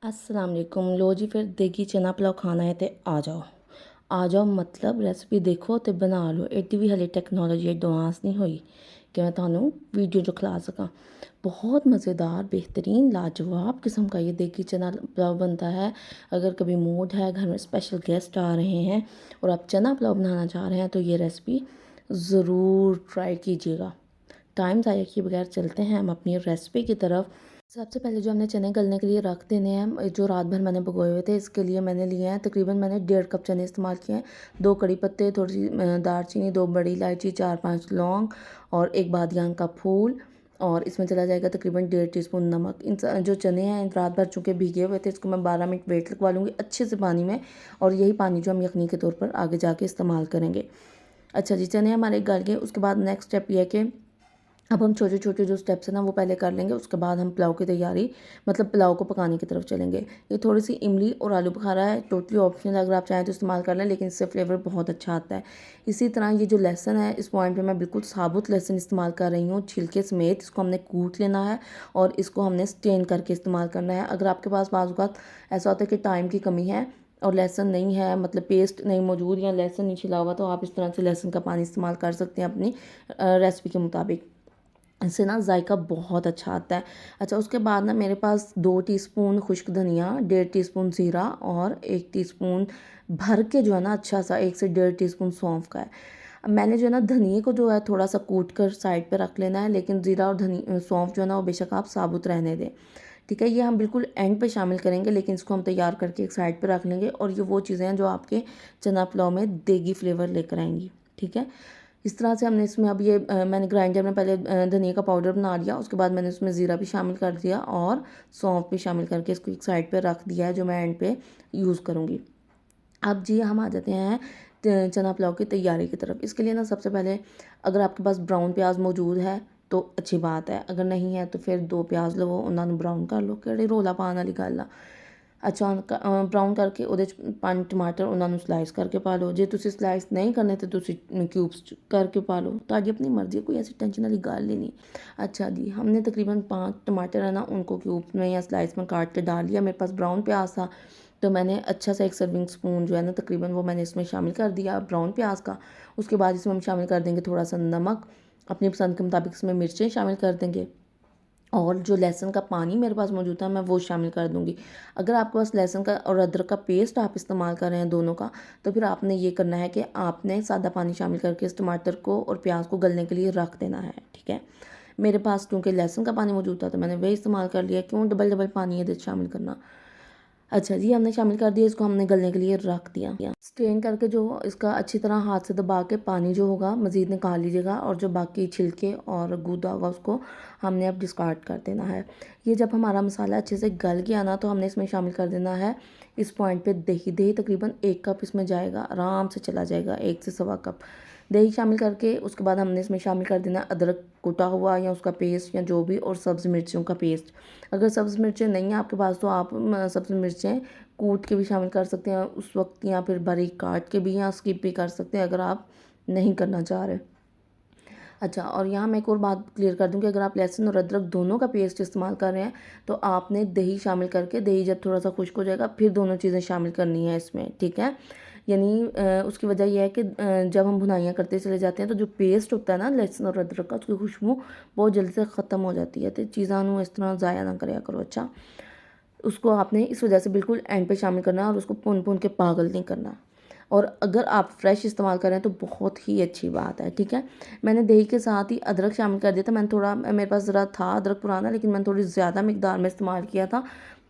अस्सलाम वालेकुम। लो जी फिर देगी चना पुलाव खाना है तो आ जाओ मतलब रेसिपी देखो तो बना लो। एड्डी भी हले टैक्नोलॉजी एडवांस नहीं हुई कि मैं थानू वीडियो जो खिला सका। बहुत मज़ेदार बेहतरीन लाजवाब किस्म का ये देगी चना पुलाव बनता है। अगर कभी मूड है, घर में स्पेशल गेस्ट आ रहे हैं और आप चना पुलाव बनाना चाह रहे हैं तो ये रेसिपी ज़रूर ट्राई कीजिएगा। टाइम ज़ाया किए बगैर चलते हैं हम अपनी रेसिपी की तरफ। सबसे पहले जो हमने चने गलने के लिए रख देने हैं, जो रात भर मैंने भिगोए हुए थे, इसके लिए मैंने लिए हैं तकरीबन मैंने 1.5 कप चने इस्तेमाल किए हैं। 2 कड़ी पत्ते, थोड़ी सी दालचीनी, 2 बड़ी इलायची, 4-5 लौंग और 1 बादियान का फूल। और इसमें चला जाएगा तकरीबन 1.5 टीस्पून नमक। जो चने हैं रात भर चूँकि भीगे हुए थे, इसको मैं 12 मिनट वेट लगवा लूँगी अच्छे से पानी में। और यही पानी जो हम यखनी के तौर पर आगे जाके इस्तेमाल करेंगे। अच्छा जी, चने हमारे गल गए। उसके बाद नेक्स्ट स्टेप ये है कि अब हम छोटे छोटे जो स्टेप्स हैं ना वो पहले कर लेंगे। उसके बाद हम पुलाव की तैयारी मतलब पुलाव को पकाने की तरफ चलेंगे। ये थोड़ी सी इमली और आलू बुखारा है, टोटली ऑप्शनल, अगर आप चाहें तो इस्तेमाल कर लें, लेकिन इससे फ्लेवर बहुत अच्छा आता है। इसी तरह ये जो लहसुन है, इस पॉइंट पे मैं बिल्कुल साबुत लहसुन इस्तेमाल कर रही हूँ, छिलके समेत। इसको हमने कूट लेना है और इसको हमने स्टेन करके इस्तेमाल करना है। अगर आपके पास बाज़ औक़ात ऐसा होता है कि टाइम की कमी है और लहसुन नहीं है, मतलब पेस्ट नहीं मौजूद या लहसुन नहीं छिला हुआ, तो आप इस तरह से लहसुन का पानी इस्तेमाल कर सकते हैं अपनी रेसिपी के मुताबिक। इससे ना जायका बहुत अच्छा आता है। अच्छा, उसके बाद ना मेरे पास 2 टीस्पून खुश्क धनिया, 1.5 टीस्पून ज़ीरा और 1 टीस्पून भर के जो है ना अच्छा सा 1 से 1.5 टीस्पून सौंफ का है। अब मैंने जो है ना धनिए को जो है थोड़ा सा कूट कर साइड पे रख लेना है, लेकिन ज़ीरा और सौंफ जो है ना वो बेशक आप साबुत रहने दें। ठीक है, ये हम बिल्कुल एंड पे शामिल करेंगे, लेकिन इसको हम तैयार करके एक साइड पे रख लेंगे। और ये वो चीज़ें हैं जो आपके चना पुलाव में देगी फ्लेवर लेकर आएंगी। ठीक है, इस तरह से हमने इसमें अब ये मैंने ग्राइंडर में पहले धनिया का पाउडर बना लिया। उसके बाद मैंने उसमें ज़ीरा भी शामिल कर दिया और सौंफ भी शामिल करके इसको एक साइड पे रख दिया है, जो मैं एंड पे यूज़ करूँगी। अब जी हम आ जाते हैं चना पुलाव की तैयारी की तरफ। इसके लिए ना सबसे पहले अगर आपके पास ब्राउन प्याज मौजूद है तो अच्छी बात है, अगर नहीं है तो फिर 2 प्याज लवो, उन्होंने ब्राउन कर लो, ਕਿਹੜੀ ਰੌਲਾ ਪਾਉਣ वाली गल आ। अच्छा, ब्राउन करके ਉਹਦੇ 'ਚ 5 ਟਮਾਟਰ ਉਹਨਾਂ ਨੂੰ ਸਲਾਈਸ ਕਰਕੇ ਪਾ ਲਓ। ਜੇ ਤੁਸੀਂ ਸਲਾਈਸ ਨਹੀਂ ਕਰਨੇ तो ਤੁਸੀਂ क्यूब्स करके पा लो, ਤੁਹਾਡੀ अपनी मर्जी है, कोई ऐसी टेंशन वाली गल ही नहीं। अच्छा जी, हमने तकरीबन 5 टमाटर है ना उनको क्यूब्स में या स्लाइस में काट के डाल लिया। मेरे पास ब्राउन प्याज था तो मैंने अच्छा सा 1 सर्विंग स्पून जो है ना तकरीबन वो मैंने इसमें शामिल कर दिया ब्राउन प्याज का। उसके बाद इसमें हम शामिल कर देंगे थोड़ा सा नमक, अपनी पसंद के मुताबिक इसमें मिर्चें शामिल कर देंगे। और जो लहसुन का पानी मेरे पास मौजूद था मैं वो शामिल कर दूंगी। अगर आपके पास लहसुन का और अदरक का पेस्ट आप इस्तेमाल कर रहे हैं दोनों का, तो फिर आपने ये करना है कि आपने सादा पानी शामिल करके इस टमाटर को और प्याज को गलने के लिए रख देना है। ठीक है, मेरे पास क्योंकि लहसुन का पानी मौजूद था तो मैंने वही इस्तेमाल कर लिया। क्यों डबल डबल पानी है शामिल करना। अच्छा जी, हमने शामिल कर दिया, इसको हमने गलने के लिए रख दिया। स्ट्रेन करके जो इसका अच्छी तरह हाथ से दबा के पानी जो होगा मज़ीद निकाल लीजिएगा, और जो बाकी छिलके और गूदा होगा उसको हमने अब डिस्कार्ड कर देना है। ये जब हमारा मसाला अच्छे से गल गया ना तो हमने इसमें शामिल कर देना है इस पॉइंट पे दही। दही तकरीबन 1 कप इसमें जाएगा, आराम से चला जाएगा, 1 से सवा कप दही शामिल करके। उसके बाद हमने इसमें शामिल कर देना अदरक कुटा हुआ या उसका पेस्ट या जो भी, और सब्ज़ मिर्चियों का पेस्ट। अगर सब्ज़ मिर्चें नहीं है आपके पास तो आप सब्ज़ मिर्चें कूट के भी शामिल कर सकते हैं उस वक्त, या फिर बारीक काट के भी, या स्किप भी कर सकते हैं अगर आप नहीं करना चाह रहे। अच्छा, और यहाँ मैं एक और बात क्लियर कर दूँ कि अगर आप लहसुन और अदरक दोनों का पेस्ट इस्तेमाल कर रहे हैं तो आपने दही शामिल करके, दही जब थोड़ा सा खुश्क हो जाएगा फिर दोनों चीज़ें शामिल करनी है इसमें। ठीक है, यानी उसकी वजह यह है कि जब हम भुनाइयाँ करते चले जाते हैं तो जो पेस्ट होता है ना लहसुन और अदरक का, उसकी खुशबू बहुत जल्दी से ख़त्म हो जाती है। तो चीज़ों इस तरह ज़ाया ना कराया करो। अच्छा, उसको आपने इस वजह से बिल्कुल एंड पे शामिल करना है और उसको भून भून के पागल नहीं करना। और अगर आप फ्रेश इस्तेमाल करें तो बहुत ही अच्छी बात है। ठीक है, मैंने दही के साथ ही अदरक शामिल कर दिया था। मैंने थोड़ा, मेरे पास ज़रा था अदरक पुराना, लेकिन मैंने थोड़ी ज़्यादा मिकदार में इस्तेमाल किया था,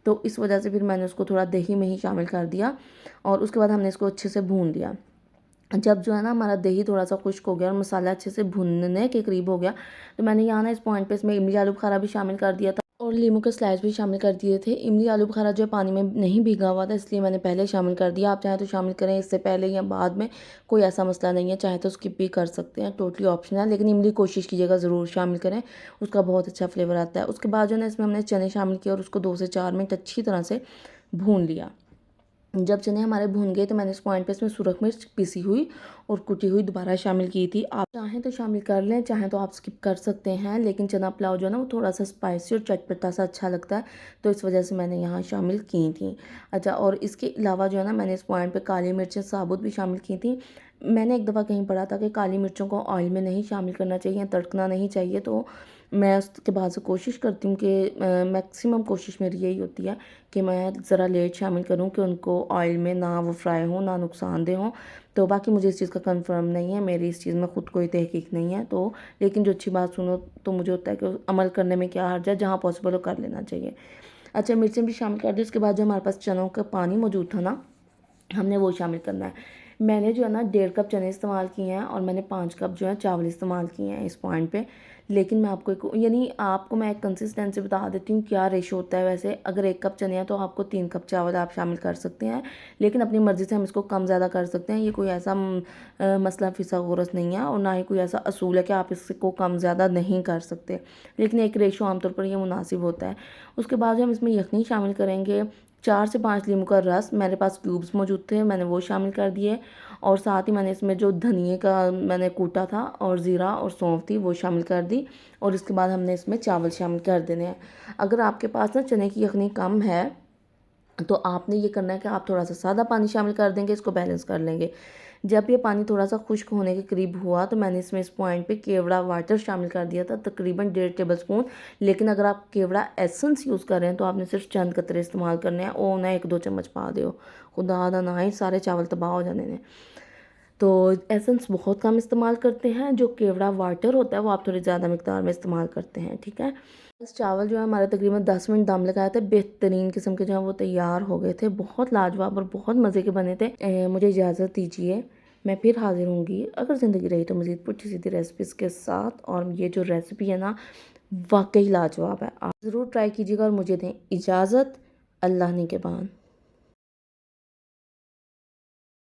तो इस वजह से फिर मैंने उसको थोड़ा दही में ही शामिल कर दिया। और उसके बाद हमने इसको अच्छे से भून लिया। जब जो है ना हमारा दही थोड़ा सा खुश्क हो गया और मसाला अच्छे से भुनने के करीब हो गया, तो मैंने यहाँ ना इस पॉइंट पे इसमें इमली आलू बुखारा भी शामिल कर दिया था और लीमू के स्लाइस भी शामिल कर दिए थे। इमली आलू बुखारा जो है पानी में नहीं भीगा हुआ था, इसलिए मैंने पहले शामिल कर दिया। आप चाहें तो शामिल करें इससे पहले या बाद में, कोई ऐसा मसला नहीं है, चाहे तो स्किप भी कर सकते हैं, टोटली ऑप्शनल है। लेकिन इमली कोशिश कीजिएगा ज़रूर शामिल करें, उसका बहुत अच्छा फ्लेवर आता है। उसके बाद जो है ना इसमें हमने चने शामिल किए और उसको 2 से 4 मिनट अच्छी तरह से भून लिया। जब चने हमारे भून गए तो मैंने इस पॉइंट पे इसमें सुरख मिर्च पिसी हुई और कुटी हुई दोबारा शामिल की थी। आप चाहें तो शामिल कर लें, चाहें तो आप स्किप कर सकते हैं, लेकिन चना पुलाव जो है ना वो थोड़ा सा स्पाइसी और चटपटा सा अच्छा लगता है, तो इस वजह से मैंने यहाँ शामिल की थी। अच्छा, और इसके अलावा जो है ना मैंने इस पॉइंट पे काली मिर्चें साबुत भी शामिल की थी। मैंने एक दफ़ा कहीं पढ़ा था कि काली मिर्चों को ऑयल में नहीं शामिल करना चाहिए, तड़कना नहीं चाहिए, तो मैं उसके बाद से कोशिश करती हूँ कि मैक्सिमम कोशिश मेरी यही होती है कि मैं ज़रा लेट शामिल करूँ कि उनको ऑयल में ना वो फ्राई हो, ना नुकसानदेह हों। तो बाकी मुझे इस चीज़ का कंफर्म नहीं है, मेरी इस चीज़ में खुद कोई तहकीक नहीं है, तो लेकिन जो अच्छी बात सुनो तो मुझे होता है कि अमल करने में क्या हर्ज है, जहाँ पॉसिबल हो कर लेना चाहिए। अच्छा, मिर्चें भी शामिल कर दी। उसके बाद जो हमारे पास चनों का पानी मौजूद था ना, हमने वो शामिल करना है। मैंने जो है ना 1.5 कप चने इस्तेमाल किए हैं और मैंने 5 कप जो है चावल इस्तेमाल किए हैं इस पॉइंट पे। लेकिन मैं आपको एक यानी आपको मैं एक कंसिस्टेंसी बता देती हूँ क्या रेशो होता है। वैसे अगर 1 कप चने हैं तो आपको 3 कप चावल आप शामिल कर सकते हैं, लेकिन अपनी मर्ज़ी से हम इसको कम ज़्यादा कर सकते हैं। ये कोई ऐसा मसला फिसागोरस नहीं है और ना ही कोई ऐसा असूल है कि आप इसको कम ज़्यादा नहीं कर सकते, लेकिन एक रेशो आमतौर पर ये मुनासिब होता है। उसके बाद जो हम इसमें यखनी शामिल करेंगे, 4 से 5 नींबू का रस, मेरे पास क्यूब्स मौजूद थे, मैंने वो शामिल कर दिए, और साथ ही मैंने इसमें जो धनिए का मैंने कूटा था और ज़ीरा और सौंफ थी वो शामिल कर दी, और इसके बाद हमने इसमें चावल शामिल कर देने हैं। अगर आपके पास ना चने की यखनी कम है तो आपने ये करना है कि आप थोड़ा सा सादा पानी शामिल कर देंगे, इसको बैलेंस कर लेंगे। जब ये पानी थोड़ा सा खुश्क होने के करीब हुआ तो मैंने इसमें इस पॉइंट पे केवड़ा वाटर शामिल कर दिया था, तकरीबन 1.5 टेबलस्पून। लेकिन अगर आप केवड़ा एसेंस यूज़ कर रहे हैं तो आपने सिर्फ चंद कतरे इस्तेमाल करने हैं, ओ ना 1-2 चम्मच पा दो, खुदा दा ना ही सारे चावल तबाह हो जाने ने। तो एसेंस बहुत कम इस्तेमाल करते हैं, जो केवड़ा वाटर होता है वो आप थोड़ी ज़्यादा मिकदार में इस्तेमाल करते हैं, ठीक है। बस चावल जो है हमारे तकरीबन 10 मिनट दम लगाए थे, बेहतरीन किस्म के जो है वो तैयार हो गए थे, बहुत लाजवाब और बहुत मज़े के बने थे। मुझे इजाज़त दीजिए, मैं फिर हाजिर होंगी अगर ज़िंदगी रही तो मज़ीद पुठी सीधी रेसिपीज़ के साथ। और ये जो रेसिपी है ना वाकई लाजवाब है, आप ज़रूर ट्राई कीजिएगा और मुझे दें इजाज़त। अल्लाह निगहबान।